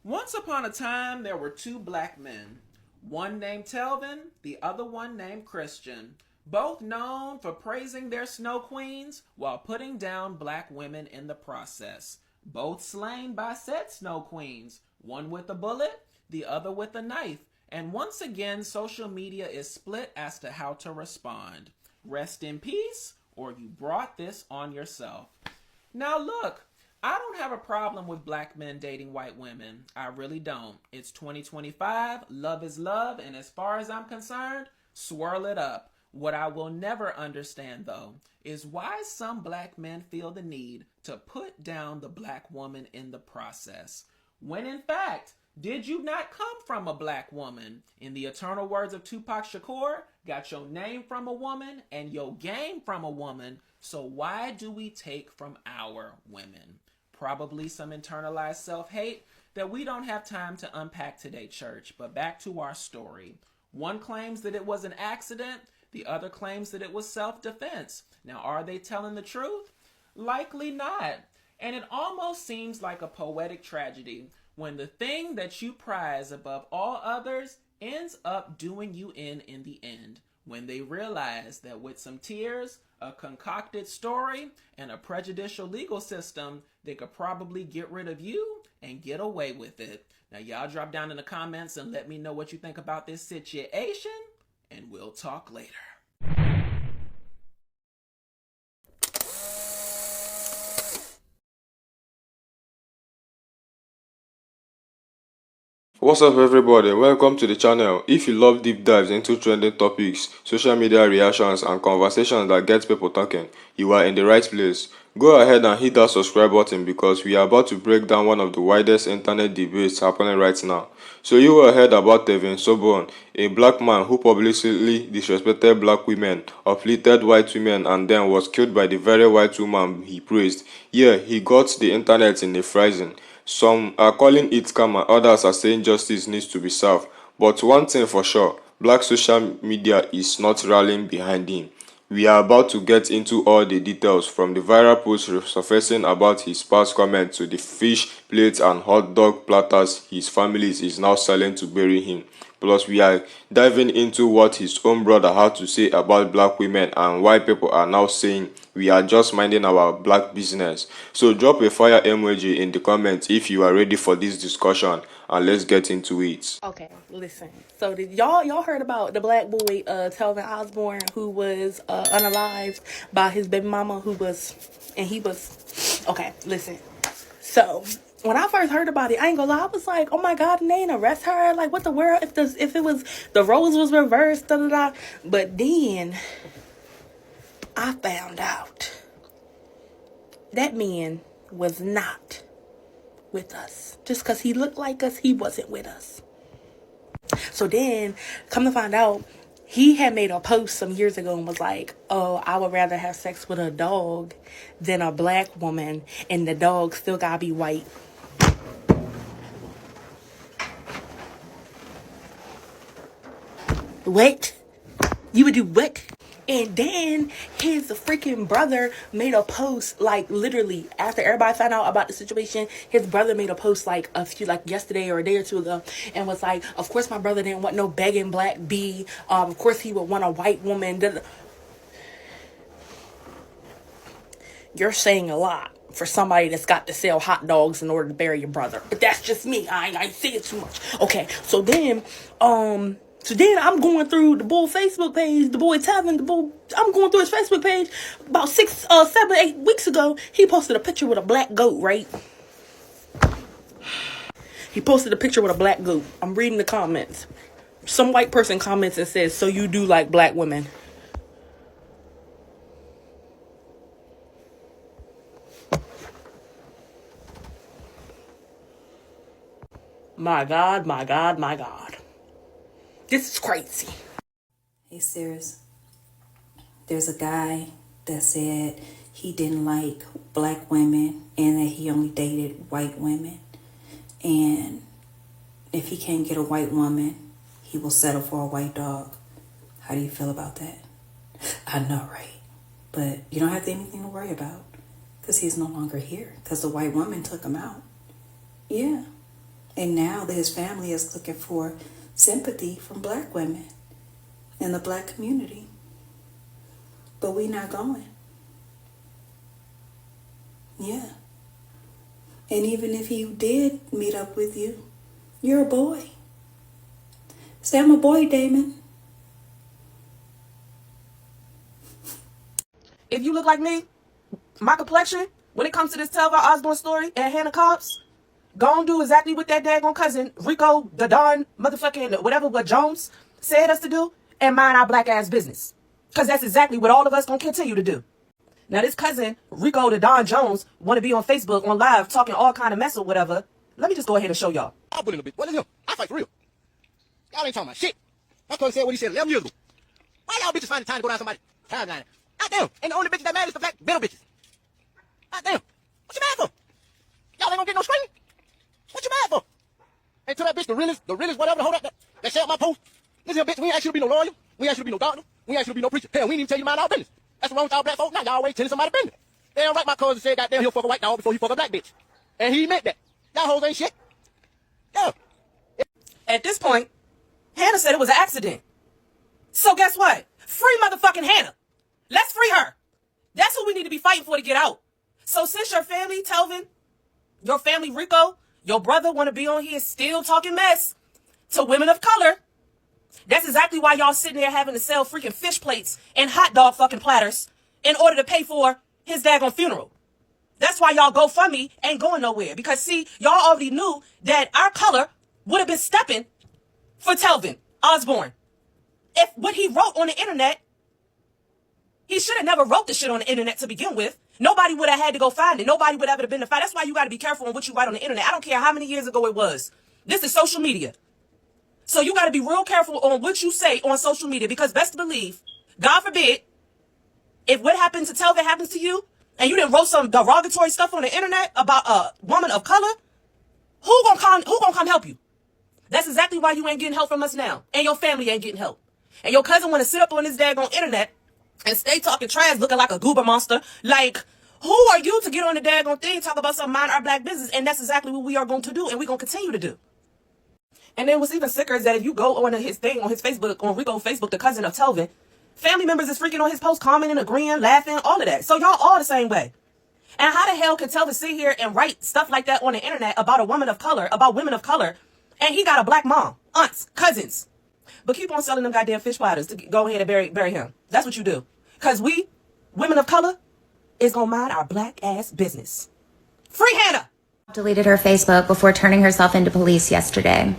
Once upon a time, there were two black men. One named Telvin, the other one named Christian. Both known for praising their snow queens while putting down black women in the process. Both slain by said snow queens, one with a bullet, the other with a knife. And once again, social media is split as to how to respond. Rest in peace, or you brought this on yourself. Now look, I don't have a problem with black men dating white women. I really don't. It's 2025, love is love, and as far as I'm concerned, swirl it up. What I will never understand, though, is why some black men feel the need to put down the black woman in the process. When in fact, did you not come from a black woman? In the eternal words of Tupac Shakur, got your name from a woman and your game from a woman, so why do we take from our women? Probably some internalized self-hate that we don't have time to unpack today, church. But back to our story. One claims that it was an accident. The other claims that it was self-defense. Now, are they telling the truth? Likely not. And it almost seems like a poetic tragedy when the thing that you prize above all others ends up doing you in the end. When they realize that with some tears, a concocted story, and a prejudicial legal system, they could probably get rid of you and get away with it. Now, y'all drop down in the comments and let me know what you think about this situation, and we'll talk later. What's up everybody, welcome to the channel. If you love deep dives into trending topics, social media reactions and conversations that get people talking, you are in the right place. Go ahead and hit that subscribe button because we are about to break down one of the widest internet debates happening right now. So you will heard about Telvin Osborne, a black man who publicly disrespected black women, uplifted white women and then was killed by the very white woman he praised. Yeah, he got the internet in a frenzy. Some are calling it karma, others are saying justice needs to be served. But one thing for sure, black social media is not rallying behind him. We are about to get into all the details, from the viral post resurfacing about his past comment to the fish plates and hot dog platters his family is now selling to bury him. Plus, we are diving into what his own brother had to say about black women and why people are now saying we are just minding our black business. So drop a fire emoji in the comments if you are ready for this discussion, and let's get into it. Okay, listen. So did y'all heard about the black boy Telvin Osborne who was unalived by his baby mama he was okay, listen. So when I first heard about it, I ain't gonna lie, I was like, oh my god, and they ain't arrest her? Like, what the world? If it was the roles was reversed, da da da. But then I found out that man was not with us. Just because he looked like us, he wasn't with us. So then, come to find out, he had made a post some years ago and was like, oh, I would rather have sex with a dog than a black woman, and the dog still gotta be white. What? You would do what? And then his freaking brother made a post, like literally after everybody found out about the situation, his brother made a post like yesterday or a day or two ago, and was like, of course my brother didn't want no begging black B. Of course he would want a white woman. You're saying a lot for somebody that's got to sell hot dogs in order to bury your brother. But that's just me. I ain't say it too much. Okay, so then I'm going through the boy Facebook page, the boy Telvin, I'm going through his Facebook page. About 7, 8 weeks ago, he posted a picture with a black goat, right? He posted a picture with a black goat. I'm reading the comments. Some white person comments and says, so you do like black women. My God, my God, my God. This is crazy. Hey, Sarah's. There's a guy that said he didn't like black women and that he only dated white women. And if he can't get a white woman, he will settle for a white dog. How do you feel about that? I know, right? But you don't have anything to worry about because he's no longer here because the white woman took him out. Yeah. And now his family is looking for sympathy from black women in the black community. But we not going. Yeah. And even if he did meet up with you, you're a boy. Say, I'm a boy, Damon. If you look like me, my complexion, when it comes to this Telvin Osborne story and Hannah Cobbs, gon' do exactly what that daggone cousin, Rico, the Don, motherfucking whatever what Jones said us to do, and mind our black ass business. Because that's exactly what all of us gonna continue to do. Now this cousin, Rico, the Don Jones, want to be on Facebook, on live, talking all kind of mess or whatever. Let me just go ahead and show y'all. I'll put in a bit. What is him? I fight for real. Y'all ain't talking about shit. My cousin said what he said 11 years ago. Why y'all bitches find the time to go down somebody's timeline? Goddamn. And the only bitches that matter is the black middle bitches. Goddamn. What you mad for? Y'all ain't gonna get no screen? What you mad for? And to that bitch, the realest, whatever, the hold up that share my post. Listen, bitch, we ain't asked you to be no lawyer. We ain't asked you to be no doctor. We ain't asked you to be no preacher. Hell, we ain't even tell you to mind our business. That's what's wrong with y'all black folks now. Y'all always telling somebody business. Damn right, my cousin said goddamn he'll fuck a white dog before he fuck a black bitch. And he meant that. Y'all hoes ain't shit. Yeah. At this point, Hannah said it was an accident. So guess what? Free motherfucking Hannah. Let's free her. That's who we need to be fighting for to get out. So since your family, Telvin, your family, Rico, your brother want to be on here still talking mess to women of color, that's exactly why y'all sitting there having to sell freaking fish plates and hot dog fucking platters in order to pay for his daggone funeral. That's why y'all GoFundMe ain't going nowhere. Because see, y'all already knew that our color would have been stepping for Telvin Osborne. If what he wrote on the internet, he should have never wrote the shit on the internet to begin with. Nobody would have had to go find it. Nobody would have ever been to find. That's why you got to be careful on what you write on the internet. I don't care how many years ago it was. This is social media. So you got to be real careful on what you say on social media, because best believe, God forbid, if what happened to Telvin happens to you and you didn't wrote some derogatory stuff on the internet about a woman of color, who gonna come help you? That's exactly why you ain't getting help from us now, and your family ain't getting help. And your cousin want to sit up on this daggone internet and stay talking trash, looking like a goober monster. Like, who are you to get on the daggone thing, talk about some mind our black business? And that's exactly what we are going to do, and we're going to continue to do. And then what's even sicker is that if you go on his thing, on his Facebook, on Rico Facebook, the cousin of Telvin, family members is freaking on his post, commenting, agreeing, laughing, all of that. So y'all all the same way. And how the hell can Telvin sit here and write stuff like that on the internet about a woman of color, about women of color, and he got a black mom, aunts, cousins, but keep on selling them goddamn fish platters to go ahead and bury him? That's what you do. Because we, women of color, is going to mind our black ass business. Free Hannah! Deleted her Facebook before turning herself into police yesterday.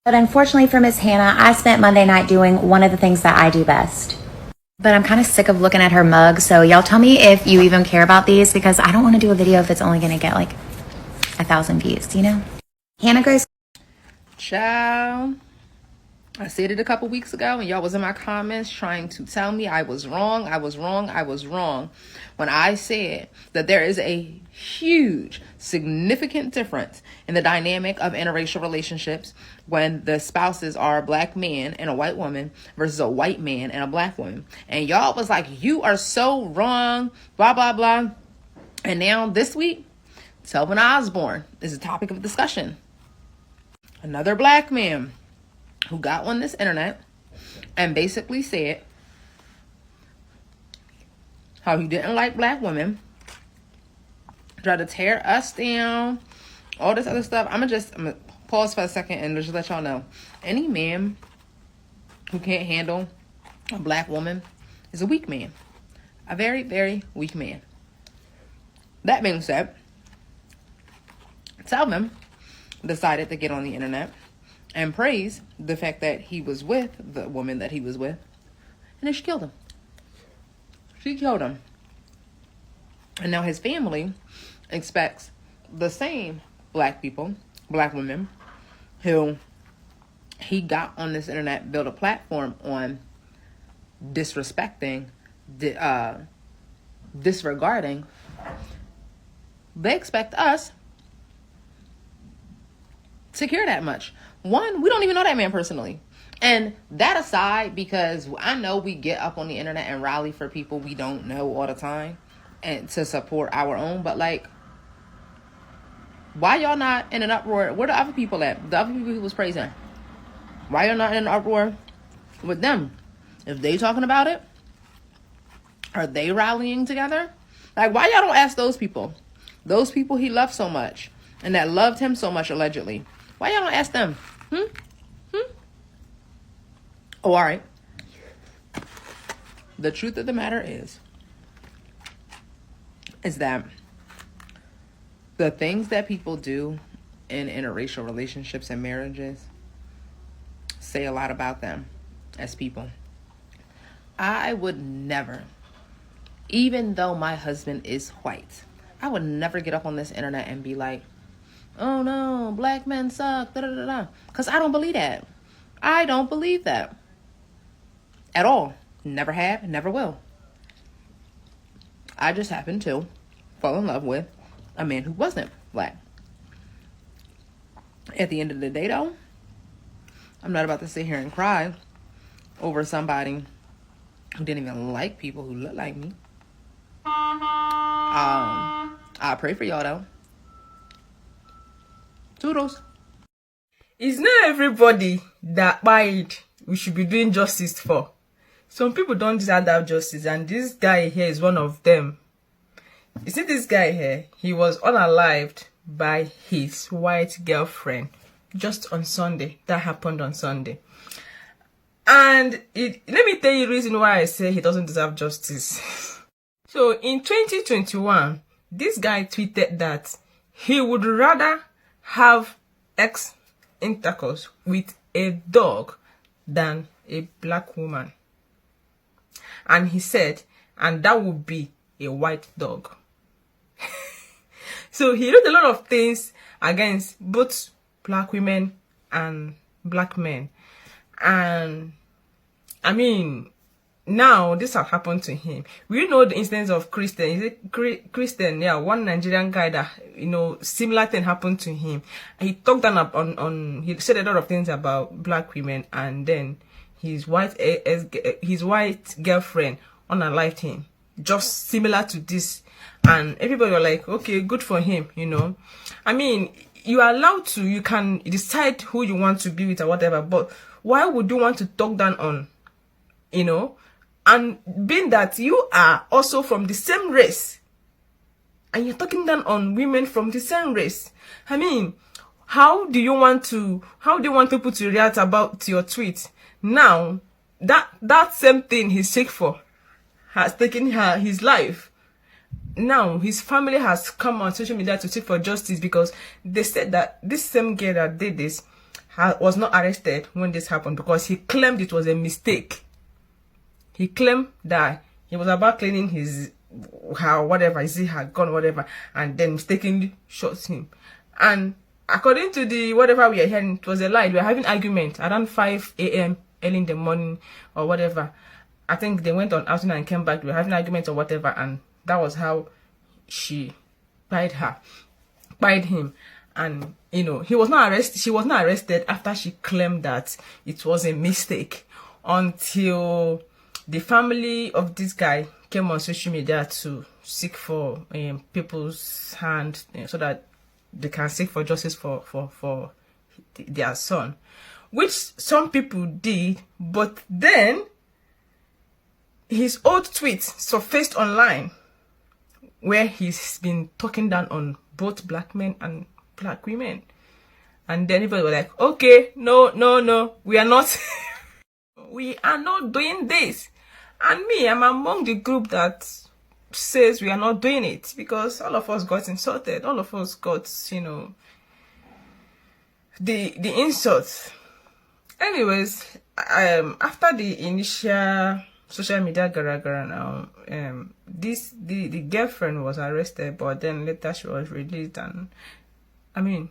But unfortunately for Miss Hannah, I spent Monday night doing one of the things that I do best. But I'm kind of sick of looking at her mug, so y'all tell me if you even care about these, because I don't want to do a video if it's only going to get like 1,000 views, you know? Hannah Grace. Child, I said it a couple weeks ago, and y'all was in my comments trying to tell me I was wrong when I said that there is a huge, significant difference in the dynamic of interracial relationships when the spouses are a black man and a white woman versus a white man and a black woman. And y'all was like, you are so wrong, blah, blah, blah. And now this week, Telvin Osborne is a topic of discussion. Another black man who got on this internet and basically said how he didn't like black women, tried to tear us down, all this other stuff. I'm gonna pause for a second and just let y'all know. Any man who can't handle a black woman is a weak man. A very, very weak man. That being said, Telvin decided to get on the internet and praise the fact that he was with the woman that he was with, and then she killed him. She killed him. And now his family expects the same black people, black women, who he got on this internet, built a platform on disrespecting, disregarding. They expect us to care that much. One, we don't even know that man personally. And that aside, because I know we get up on the internet and rally for people we don't know all the time and to support our own, but like, Why y'all not in an uproar? Where the other people at? The other people he was praising. Why y'all not in an uproar with them? If they talking about it, are they rallying together? Like, why y'all don't ask those people? Those people he loved so much and that loved him so much, allegedly. Why y'all don't ask them? Oh, all right. The truth of the matter is that the things that people do in interracial relationships and marriages say a lot about them as people. I would never, even though my husband is white, I would never get up on this internet and be like, oh no, black men suck, da da da da. Because I don't believe that. I don't believe that. At all. Never have, never will. I just happened to fall in love with a man who wasn't black. At the end of the day, though, I'm not about to sit here and cry over somebody who didn't even like people who look like me. I pray for y'all, though. Toodles. It's not everybody that we should be doing justice for. Some people don't deserve that justice, and this guy here is one of them. You see this guy here? He was unalived by his white girlfriend just on Sunday. That happened on Sunday. And let me tell you the reason why I say he doesn't deserve justice. So in 2021, this guy tweeted that he would rather have intercourse with a dog than a black woman. And he said, and that would be a white dog. So he wrote a lot of things against both black women and black men. And I mean, now this has happened to him. We know the instance of Christian. Is it Christian? Yeah, one Nigerian guy that, similar thing happened to him. He talked on he said a lot of things about black women, and then his white girlfriend unalived him, just similar to this. And everybody were like, okay, good for him, I mean, you are allowed to, you can decide who you want to be with or whatever, but why would you want to talk down on, and being that you are also from the same race, and you're talking down on women from the same race? I mean, how do you want people to react about your tweet? Now, that same thing he's sick for has taken his life. Now, his family has come on social media to seek for justice because they said that this same girl that did this was not arrested when this happened because he claimed it was a mistake. He claimed that he was about cleaning her gun, whatever, and then mistakenly shot him. And according to the whatever we are hearing, it was a lie. We were having argument around 5 a.m. early in the morning or whatever. I think they went on outing and came back. We were having arguments or whatever, and that was how she pied him. And he was not arrested. She was not arrested after she claimed that it was a mistake, until the family of this guy came on social media to seek for people's hand, so that they can seek for justice for their son, which some people did. But then his old tweets surfaced online, where he's been talking down on both black men and black women. And then people were like, okay, no, we are not we are not doing this. And me, I'm among the group that says we are not doing it, because all of us got insulted. All of us got, the insults. Anyways, after the initial social media gara now, the girlfriend was arrested, but then later she was released, and I mean,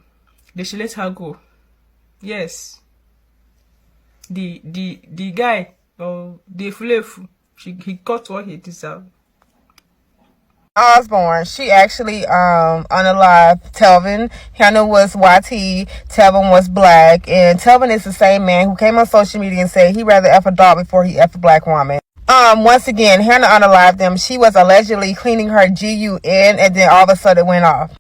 they should let her go. Yes, the guy, the flefu, he got what he deserved. Osborne, she actually unalived Telvin. Hannah was YT, Telvin was black, and Telvin is the same man who came on social media and said he'd rather F a dog before he F a black woman. Once again, Hannah unalived them. She was allegedly cleaning her GUN, and then all of a sudden it went off.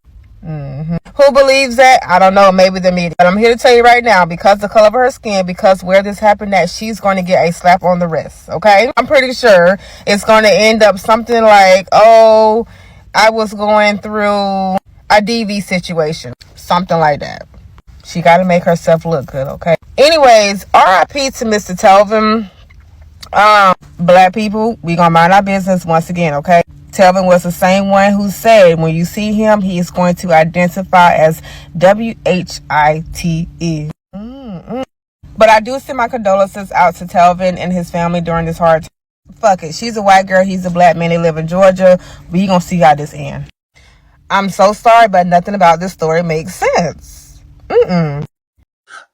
Who believes that? I don't know. Maybe the media. But I'm here to tell you right now, because the color of her skin, because where this happened at, she's going to get a slap on the wrist. Okay? I'm pretty sure it's going to end up something like, oh, I was going through a DV situation. Something like that. She got to make herself look good, okay? Anyways, RIP to Mr. Telvin. Black people, we gonna mind our business once again, okay? Telvin was the same one who said when you see him, he is going to identify as WHITE. But I do send my condolences out to Telvin and his family during this hard time. Fuck it. She's a white girl. He's a black man. They live in Georgia. We gonna see how this ends. I'm so sorry, but nothing about this story makes sense.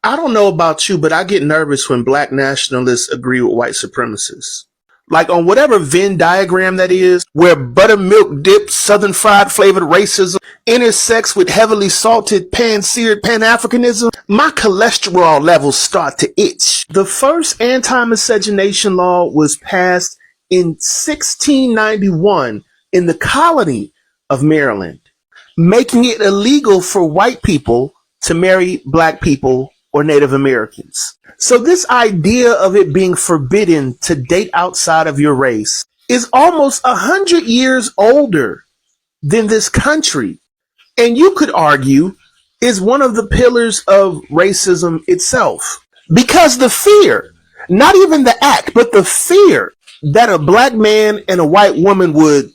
I don't know about you, but I get nervous when black nationalists agree with white supremacists. Like on whatever Venn diagram that is, where buttermilk dipped southern fried flavored racism intersects with heavily salted pan-seared pan-Africanism, my cholesterol levels start to itch. The first anti-miscegenation law was passed in 1691 in the colony of Maryland, making it illegal for white people to marry black people or Native Americans. So this idea of it being forbidden to date outside of your race is almost 100 years older than this country. And you could argue is one of the pillars of racism itself. Because the fear, not even the act, but the fear that a black man and a white woman would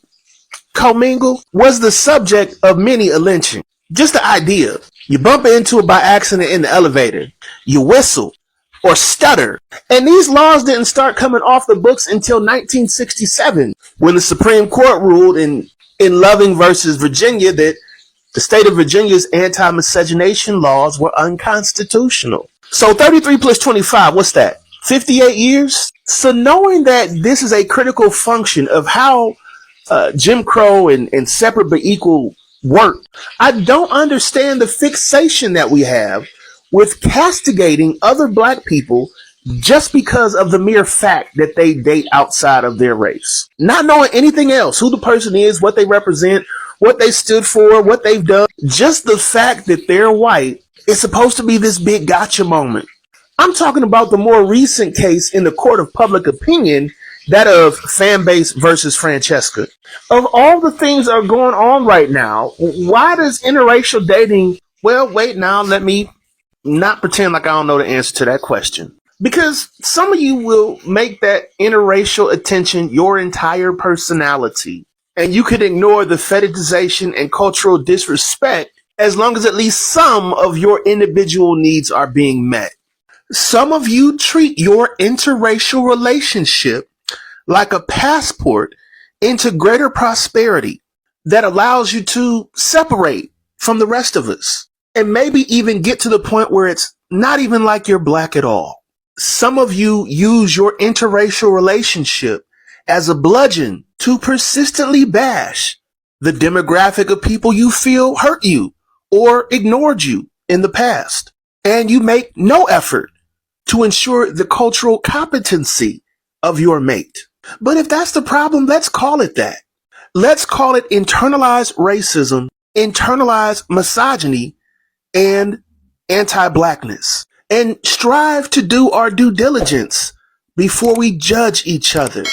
commingle was the subject of many a lynching. Just the idea. You bump into it by accident in the elevator. You whistle or stutter. And these laws didn't start coming off the books until 1967, when the Supreme Court ruled in Loving versus Virginia that the state of Virginia's anti-miscegenation laws were unconstitutional. So 33 plus 25, what's that? 58 years? So knowing that this is a critical function of how Jim Crow and separate but equal work, I don't understand the fixation that we have with castigating other black people just because of the mere fact that they date outside of their race. Not knowing anything else, who the person is, what they represent, what they stood for, what they've done. Just the fact that they're white is supposed to be this big gotcha moment. I'm talking about the more recent case in the court of public opinion, that of Fanbase versus Francesca. Of all the things that are going on right now, why does interracial dating, well, wait now, let me not pretend like I don't know the answer to that question. Because some of you will make that interracial attention your entire personality. And you could ignore the fetishization and cultural disrespect as long as at least some of your individual needs are being met. Some of you treat your interracial relationship like a passport into greater prosperity that allows you to separate from the rest of us and maybe even get to the point where it's not even like you're black at all. Some of you use your interracial relationship as a bludgeon to persistently bash the demographic of people you feel hurt you or ignored you in the past. And you make no effort to ensure the cultural competency of your mate. But if that's the problem, let's call it that. Let's call it internalized racism, internalized misogyny, and anti-blackness. And strive to do our due diligence before we judge each other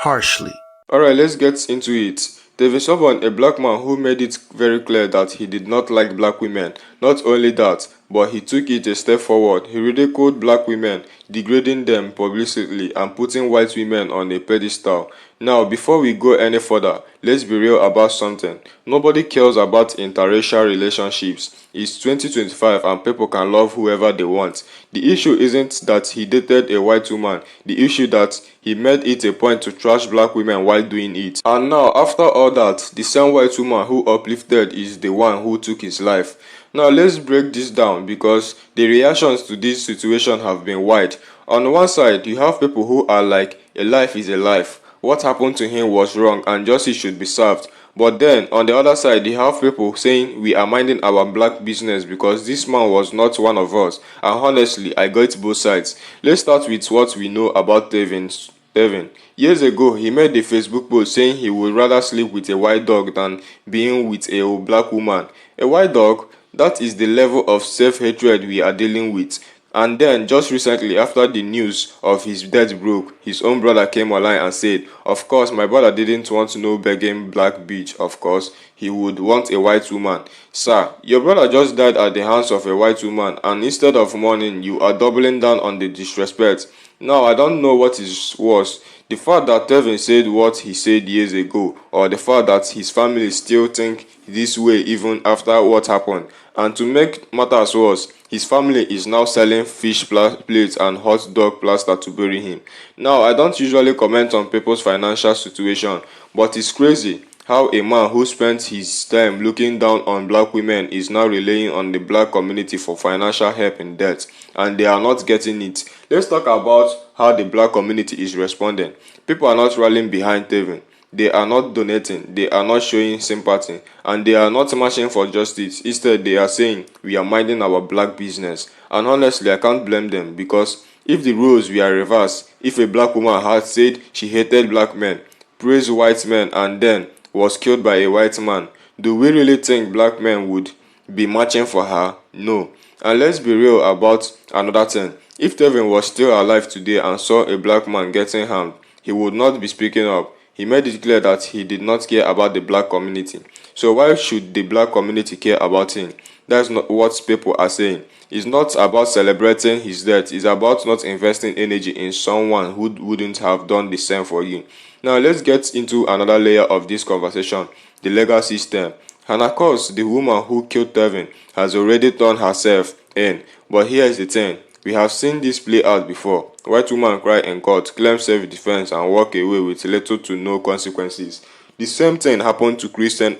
harshly. Alright, let's get into it. Telvin Osborne, a black man who made it very clear that he did not like black women. Not only that, but he took it a step forward. He ridiculed black women, degrading them publicly and putting white women on a pedestal. Now, before we go any further, let's be real about something. Nobody cares about interracial relationships. It's 2025 and people can love whoever they want. The issue isn't that he dated a white woman. The issue that he made it a point to trash black women while doing it. And now, after all that, the same white woman who uplifted is the one who took his life. Now, let's break this down because the reactions to this situation have been wide. On one side, you have people who are like, a life is a life. What happened to him was wrong and justice should be served. But then, on the other side, you have people saying we are minding our black business because this man was not one of us. And honestly, I got both sides. Let's start with what we know about Telvin. Years ago, he made a Facebook post saying he would rather sleep with a white dog than being with a black woman. A white dog? That is the level of self-hatred we are dealing with. And then, just recently, after the news of his death broke, his own brother came online and said, of course, my brother didn't want no begging black bitch, of course, he would want a white woman. Sir, your brother just died at the hands of a white woman, and instead of mourning, you are doubling down on the disrespect. Now, I don't know what is worse, the fact that Telvin said what he said years ago, or the fact that his family still think this way even after what happened. And to make matters worse, his family is now selling fish plates and hot dog plaster to bury him. Now, I don't usually comment on people's financial situation, but it's crazy how a man who spent his time looking down on black women is now relying on the black community for financial help in debt, and they are not getting it. Let's talk about how the black community is responding. People are not rallying behind Telvin. They are not donating, they are not showing sympathy, and they are not marching for justice. Instead, they are saying, we are minding our black business. And honestly, I can't blame them, because if the roles were reversed, if a black woman had said she hated black men, praised white men, and then was killed by a white man, do we really think black men would be marching for her? No. And let's be real about another thing. If Telvin was still alive today and saw a black man getting harmed, he would not be speaking up. He made it clear that he did not care about the black community. So why should the black community care about him? That's not what people are saying. It's not about celebrating his death. It's about not investing energy in someone who wouldn't have done the same for you. Now let's get into another layer of this conversation, the legal system. And of course, the woman who killed Telvin has already turned herself in. But here is the thing. We have seen this play out before. White woman cry in court, claim self-defense and walk away with little to no consequences. The same thing happened to Christian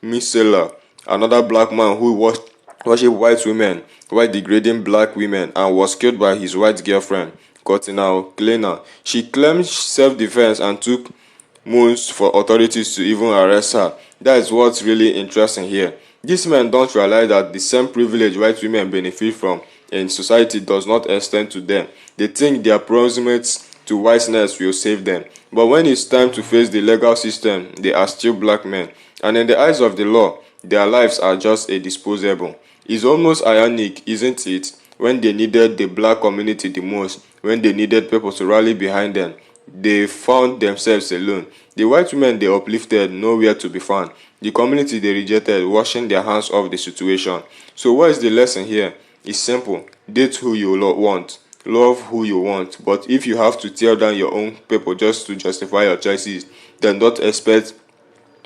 Misela, another black man who worshipped white women while degrading black women and was killed by his white girlfriend, Cottinal Kleiner. She claimed self-defense and took months for authorities to even arrest her. That is what's really interesting here. These men don't realize that the same privilege white women benefit from in society does not extend to them. They think their proximity to whiteness will save them. But when it's time to face the legal system, they are still black men. And in the eyes of the law, their lives are just a disposable. It's almost ironic, isn't it? When they needed the black community the most, when they needed people to rally behind them, they found themselves alone. The white women they uplifted, nowhere to be found. The community they rejected, washing their hands off the situation. So what is the lesson here? It's simple. Date who you want. Love who you want. But if you have to tear down your own people just to justify your choices, then don't expect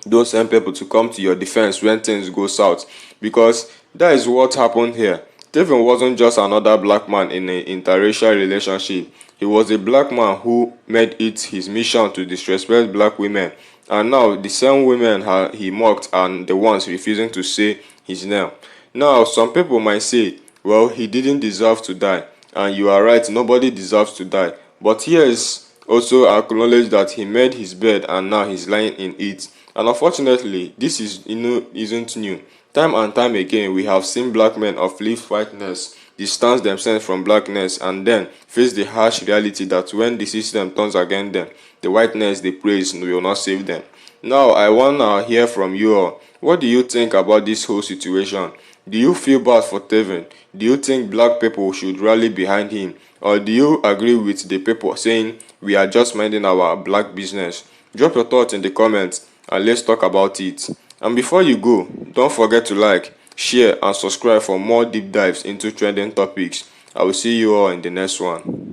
those same people to come to your defense when things go south. Because that is what happened here. Telvin wasn't just another black man in an interracial relationship. He was a black man who made it his mission to disrespect black women. And now the same women he mocked are the ones refusing to say his name. Now some people might say, well, he didn't deserve to die. And you are right, nobody deserves to die. But here is also acknowledge that he made his bed and now he's lying in it. And unfortunately, this isn't new. Time and time again, we have seen black men uplift whiteness, distance themselves from blackness, and then face the harsh reality that when the system turns against them, the whiteness they praise will not save them. Now, I want to hear from you all. What do you think about this whole situation? Do you feel bad for Telvin? Do you think black people should rally behind him? Or do you agree with the people saying we are just minding our black business? Drop your thoughts in the comments and let's talk about it. And before you go, don't forget to like, share and subscribe for more deep dives into trending topics. I will see you all in the next one.